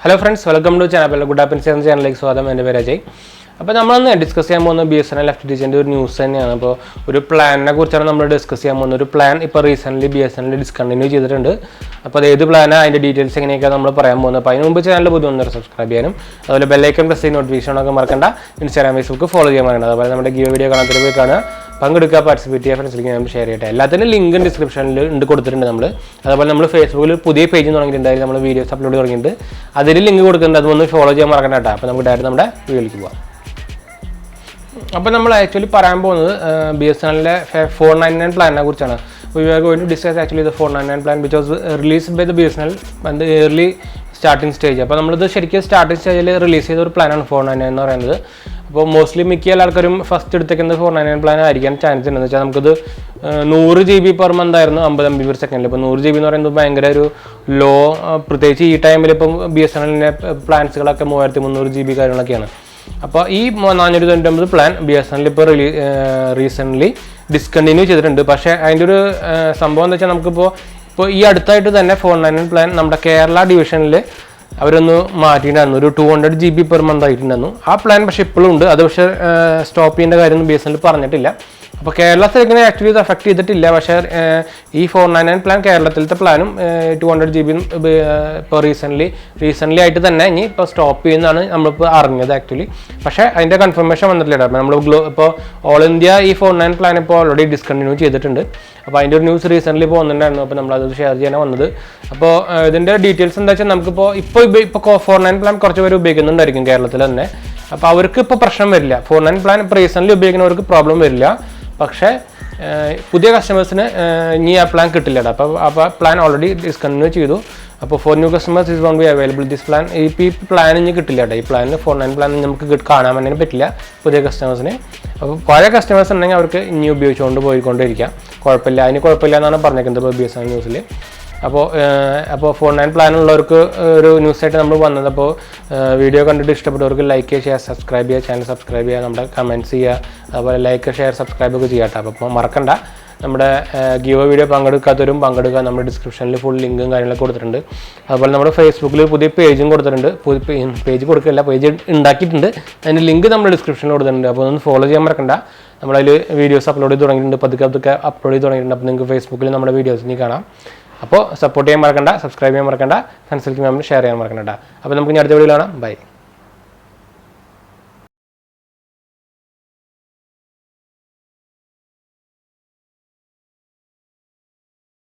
Hello friends, welcome to channel goodhappenshereajay channel. സ്വാഗതം. എൻ്റെ പേര് അജയ്. അപ്പോൾ നമ്മളൊന്ന് ഡിസ്കസ് ചെയ്യാൻ പോകുന്ന Bsnl Ftth ഒരു ന്യൂസ് തന്നെയാണ്. അപ്പോൾ ഒരു പ്ലാനിനെ കുറിച്ചാണ് നമ്മൾ ഡിസ്കസ് ചെയ്യാൻ പോകുന്നത്. ഒരു പ്ലാൻ ഇപ്പോൾ റീസെൻ്റ്ലി Bsnl ഡിസ്കണ്ടിന്യൂ ചെയ്തിട്ടുണ്ട്. അപ്പോൾ അത് ഏത് പ്ലാനാണ്, അതിൻ്റെ ഡീറ്റെയിൽസ് എങ്ങനെയൊക്കെയാണ് നമ്മൾ പറയാൻ പോകുന്നത്. അപ്പോൾ അതിന് മുമ്പ് ചാനൽ പുതിയ ഒന്നര സബ്സ്ക്രൈബ് ചെയ്യാനും അതുപോലെ ബെല്ലൈക്കൺ പ്രസ് ചെയ്ത് നോട്ടിഫിക്കേഷൻ ഒക്കെ മറക്കണ്ട. ഇൻസ്റ്റാഗ്രാം ഫേസ്ബുക്ക് ഫോളോ ചെയ്യാൻ മറക്കണ്ട. അതുപോലെ നമ്മുടെ ഗീവ് വീഡിയോ കാണാത്തൊരു പോയി കാണുക, പങ്കെടുക്കുക, പാർട്ടിസിപ്പേറ്റ് ചെയ്യുക, ഫ്രണ്ട്സിലേക്ക് നമ്മൾ ഷെയർ ചെയ്യട്ടെ. എല്ലാത്തിനും ലിങ്ക് ഡിസ്ക്രിപ്ഷനിൽ ഉണ്ട് കൊടുത്തിട്ടുണ്ട് നമ്മൾ. അതുപോലെ നമ്മൾ ഫേസ്ബുക്കിൽ പുതിയ പേജ് തുടങ്ങിയിട്ടുണ്ടായി, നമ്മൾ വീഡിയോസ് അപ്ലോഡ് തുടങ്ങിയിട്ട് അതിൽ ലിങ്ക് കൊടുക്കുന്നുണ്ട്. അതൊന്ന് ഫോളോ ചെയ്യാൻ മറക്കണ്ട കേട്ടോ. അപ്പോൾ നമുക്ക് ഡയറക്റ്റ് നമ്മുടെ വീഡിയോയിലേക്ക് പോകാം. അപ്പോൾ നമ്മൾ ആക്ച്വലി പറയാൻ പോകുന്നത് Bsnl 499 പ്ലാനിനെ കുറിച്ചാണ്. We are going to discuss actually the 499 plan which was released by the Bsnl and the early starting stage. അപ്പോൾ നമ്മളിത് ശരിക്കും സ്റ്റാർട്ടിംഗ് സ്റ്റേജിൽ റിലീസ് ചെയ്ത ഒരു പ്ലാനാണ് 499 എന്ന് പറയുന്നത്. അപ്പോൾ മോസ്റ്റ്ലി മിക്ക ആൾക്കാരും ഫസ്റ്റ് എടുത്തേക്കുന്നത് 499 പ്ലാൻ ആയിരിക്കാൻ ചാൻസ് ഉണ്ടെന്ന് വെച്ചാൽ നമുക്കത് 100 GB പെർ മന്ത് ആയിരുന്നു 50 MB/s. ഇപ്പോൾ 100 GB എന്ന് പറയുന്നത് ഭയങ്കര ഒരു ലോ, പ്രത്യേകിച്ച് ഈ ടൈമിൽ ഇപ്പം Bsnl പ്ലാൻസുകളൊക്കെ 3300 GB കാര്യങ്ങളൊക്കെയാണ്. അപ്പോൾ ഈ 499 പ്ലാൻ Bsnl ഇപ്പോൾ റീസെൻ്റ്ലി ഡിസ്കണ്ടിന്യൂ ചെയ്തിട്ടുണ്ട്. പക്ഷേ അതിൻ്റെ ഒരു സംഭവം എന്താ വെച്ചാൽ നമുക്കിപ്പോൾ ഈ അടുത്തായിട്ട് തന്നെ 499 പ്ലാൻ നമ്മുടെ കേരള ഡിവിഷനിൽ അവരൊന്ന് മാറ്റിയിട്ടുണ്ടായിരുന്നു. ഒരു 200 GB പെർ മന്ത് ആയിട്ടുണ്ടായിരുന്നു ആ പ്ലാൻ. പക്ഷേ ഇപ്പോഴും ഉണ്ട്. അത് പക്ഷേ സ്റ്റോപ്പ് ചെയ്യേണ്ട കാര്യമൊന്നും Bsnl പറഞ്ഞിട്ടില്ല. അപ്പോൾ കേരളത്തിലേക്ക് ആക്ച്വലി ഇത് അഫക്റ്റ് ചെയ്തിട്ടില്ല. പക്ഷേ ഈ 499 പ്ലാൻ കേരളത്തിലത്തെ പ്ലാനും 200 GB ഇപ്പോൾ റീസെൻ്റ്ലി ആയിട്ട് തന്നെ ഇനി ഇപ്പോൾ സ്റ്റോപ്പ് ചെയ്യുന്നതാണ് നമ്മളിപ്പോൾ അറിഞ്ഞത് ആക്ച്വലി. പക്ഷേ അതിൻ്റെ കൺഫർമേഷൻ വന്നിട്ടില്ല. അപ്പോൾ നമ്മൾ ഇപ്പോൾ ഓൾ ഇന്ത്യ ഈ 499 പ്ലാൻ ഇപ്പോൾ ഓൾറെഡി ഡിസ്കണ്ടിന്യൂ ചെയ്തിട്ടുണ്ട്. അപ്പോൾ അതിൻ്റെ ഒരു ന്യൂസ് റീസെൻ്റ്ലി പോകുന്നുണ്ടായിരുന്നു. അപ്പോൾ നമ്മളത് ഷെയർ ചെയ്യാനാണ് വന്നത്. അപ്പോൾ ഇതിൻ്റെ ഡീറ്റെയിൽസ് എന്താ വെച്ചാൽ നമുക്കിപ്പോൾ ഇപ്പോൾ 499 പ്ലാൻ കുറച്ച് പേര് ഉപയോഗിക്കുന്നുണ്ടായിരിക്കും കേരളത്തിൽ തന്നെ. അപ്പോൾ അവർക്ക് ഇപ്പോൾ പ്രശ്നം വരില്ല. 499 പ്ലാൻ ഇപ്പോൾ റീസെൻ്റ്ലി ഉപയോഗിക്കുന്നവർക്ക് പ്രോബ്ലം വരില്ല. പക്ഷേ പുതിയ കസ്റ്റമേഴ്സിന് ഇനി ആ പ്ലാൻ കിട്ടില്ല. അപ്പോൾ പ്ലാൻ ഓൾറെഡി ഡിസ്കണ്ടിന്യൂ ചെയ്തു. അപ്പോൾ for new customers is won't be available this plan. ഈ പ്ലാൻ ഇനി കിട്ടില്ല കേട്ടോ. ഈ പ്ലാനിന് 499 പ്ലാൻ നമുക്ക് കാണാൻ വേണ്ടി പറ്റില്ല പുതിയ കസ്റ്റമേഴ്സിന്. അപ്പോൾ പഴയ കസ്റ്റമേഴ്സ് ഉണ്ടെങ്കിൽ അവർക്ക് ഇനി ഉപയോഗിച്ചുകൊണ്ട് പോയിക്കൊണ്ടിരിക്കാം, കുഴപ്പമില്ല. അതിന് കുഴപ്പമില്ല എന്നാണ് പറഞ്ഞേക്കുന്നത് Bsnl ന്യൂസിൽ. അപ്പോൾ 499 പ്ലാനുള്ളവർക്ക് ഒരു ന്യൂസായിട്ട് നമ്മൾ വന്നത്. അപ്പോൾ വീഡിയോ കണ്ടിട്ട് ഇഷ്ടപ്പെട്ടവർക്ക് ലൈക്ക് ചെയ്യുക, സബ്സ്ക്രൈബ് ചെയ്യുക, ചാനൽ സബ്സ്ക്രൈബ് ചെയ്യുക, നമ്മുടെ കമൻറ്റ്സ് ചെയ്യുക, അതുപോലെ ലൈക്ക്, ഷെയർ, സബ്സ്ക്രൈബ് ഒക്കെ ചെയ്യാം കേട്ടോ. അപ്പോൾ മറക്കണ്ട, നമ്മുടെ ഗീവ് വീഡിയോ പങ്കെടുക്കാത്തവരും പങ്കെടുക്കുക. നമ്മുടെ ഡിസ്ക്രിപ്ഷനിൽ ഫുൾ ലിങ്കും കാര്യങ്ങളൊക്കെ കൊടുത്തിട്ടുണ്ട്. അതുപോലെ നമ്മുടെ ഫേസ്ബുക്കിൽ പുതിയ പേജും കൊടുത്തിട്ടുണ്ട്. പേജ് കൊടുക്കില്ല, പേജ് ഉണ്ടാക്കിയിട്ടുണ്ട്. അതിൻ്റെ ലിങ്ക് നമ്മുടെ ഡിസ്ക്രിപ്ഷനിൽ കൊടുത്തിട്ടുണ്ട്. അപ്പോൾ ഒന്ന് ഫോളോ ചെയ്യാൻ മറക്കണ്ട. നമ്മളതിൽ വീഡിയോസ് അപ്ലോഡ് ചെയ്ത് തുടങ്ങിയിട്ടുണ്ട്, പതുക്കെ അപ്ലോഡ് ചെയ്ത് തുടങ്ങിയിട്ടുണ്ട്. അപ്പോൾ നിങ്ങൾക്ക് ഫേസ്ബുക്കിൽ നമ്മുടെ വീഡിയോസ് ഇനി കാണാം. അപ്പോൾ സപ്പോർട്ട് ചെയ്യാൻ മറക്കണ്ട, സബ്സ്ക്രൈബ് ചെയ്യാൻ മറക്കണ്ട, ഫ്രണ്ട്സിലേക്ക് നമ്മൾ ഷെയർ ചെയ്യാൻ മറക്കണ്ട. അപ്പോൾ നമുക്ക് ഇനി അടുത്ത വീഡിയോയിൽ കാണാം. ബൈ.